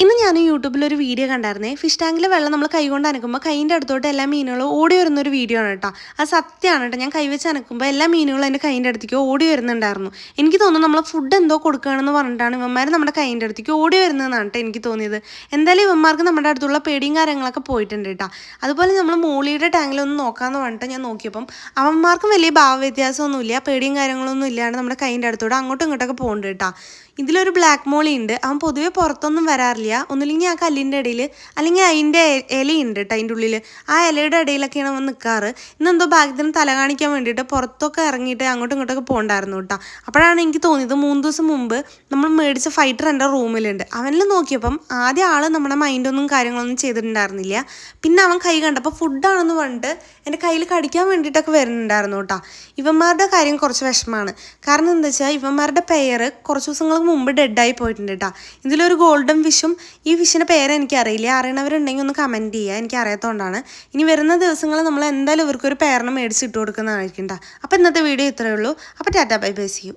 ഇന്ന് ഞാൻ യൂട്യൂബിൽ ഒരു വീഡിയോ കണ്ടായിരുന്നേ. ഫിഷ് ടാങ്കിലെ വെള്ളം നമ്മൾ കൈകൊണ്ട് അനക്കുമ്പോൾ കൈയിൻ്റെ അടുത്തോട്ട് എല്ലാ മീനുകളും ഓടി വരുന്നൊരു വീഡിയോ ആണ് കേട്ടോ. അത് സത്യമാണ് കേട്ടോ. ഞാൻ കൈവച്ച് അനക്കുമ്പോൾ എല്ലാ മീനുകളും എൻ്റെ കൈയിൻ്റെ അടുത്തേക്ക് ഓടി വരുന്നുണ്ടായിരുന്നു. എനിക്ക് തോന്നുന്നു നമ്മൾ ഫുഡ് എന്തോ കൊടുക്കുകയാണെന്ന് പറഞ്ഞിട്ടാണ് ഇവന്മാർ നമ്മുടെ കൈയിൻ്റെ അടുത്തേക്ക് ഓടി വരുന്നതെന്നാണ് കേട്ടോ എനിക്ക് തോന്നിയത്. എന്തായാലും ഇവന്മാർക്ക് നമ്മുടെ അടുത്തുള്ള പേടിയും കാര്യങ്ങളൊക്കെ പോയിട്ടുണ്ട് കേട്ടോ. അതുപോലെ നമ്മൾ മോളിയുടെ ടാങ്കിലൊന്ന് നോക്കാമെന്ന് പറഞ്ഞിട്ട് ഞാൻ നോക്കിയപ്പം അവന്മാർക്കും വലിയ ഭാവവ്യത്യാസമൊന്നുമില്ല, പേടിയും കാര്യങ്ങളൊന്നും ഇല്ലാണ്ട് നമ്മുടെ കൈയിൻ്റെ അടുത്തോടെ അങ്ങോട്ടും ഇങ്ങോട്ടൊക്കെ പോകുന്നുണ്ട് കേട്ടോ. ഇതിലൊരു ബ്ലാക്ക് മോളി ഉണ്ട്. അവൻ പൊതുവെ പുറത്തൊന്നും വരാറില്ല. ഒന്നുമില്ലെങ്കിൽ ആ കല്ലിൻ്റെ ഇടയിൽ, അല്ലെങ്കിൽ അതിൻ്റെ ഇലയുണ്ട് കേട്ടോ അതിൻ്റെ ഉള്ളിൽ. ആ ഇലയുടെ ഇടയിലൊക്കെയാണ് അവൻ നിൽക്കാറ്. ഇന്നെന്തോ ഭാഗ്യത്തിന് തല കാണിക്കാൻ വേണ്ടിയിട്ട് പുറത്തൊക്കെ ഇറങ്ങിയിട്ട് അങ്ങോട്ടും ഇങ്ങോട്ടൊക്കെ പോകണ്ടായിരുന്നു കേട്ടോ. അപ്പോഴാണ് എനിക്ക് തോന്നിയത് 3 ദിവസം മുമ്പ് നമ്മൾ മേടിച്ച ഫൈറ്റർ എൻ്റെ റൂമിലുണ്ട്. അവനിൽ നോക്കിയപ്പം ആദ്യം ആൾ നമ്മുടെ മൈൻഡൊന്നും കാര്യങ്ങളൊന്നും ചെയ്തിട്ടുണ്ടായിരുന്നില്ല. പിന്നെ അവൻ കൈ കണ്ടപ്പോൾ ഫുഡാണെന്ന് പറഞ്ഞിട്ട് എൻ്റെ കയ്യിൽ കടിക്കാൻ വേണ്ടിയിട്ടൊക്കെ വരുന്നുണ്ടായിരുന്നു കേട്ടോ. ഇവന്മാരുടെ കാര്യം കുറച്ച് വിഷമമാണ്. കാരണം എന്താ വെച്ചാൽ ഇവന്മാരുടെ പെയർ കുറച്ച് ദിവസങ്ങൾക്ക് മുമ്പ് ഡെഡായി പോയിട്ടുണ്ട് കേട്ടോ. ഇതിലൊരു ഗോൾഡൻ ഫിഷും, ഈ ഫിഷിൻ്റെ പേര് എനിക്കറിയില്ല, അറിയണവരുണ്ടെങ്കിൽ ഒന്ന് കമൻറ്റ് ചെയ്യുക, എനിക്ക് അറിയാത്തതുകൊണ്ടാണ്. ഇനി വരുന്ന ദിവസങ്ങൾ നമ്മൾ എന്തായാലും ഇവർക്കൊരു പെയറിനെ മേടിച്ചിട്ട് കൊടുക്കുന്നതായിരിക്കും കേട്ടോ. അപ്പോൾ ഇന്നത്തെ വീഡിയോ ഇത്രയേ ഉള്ളൂ. അപ്പോൾ tata bye bye, see U.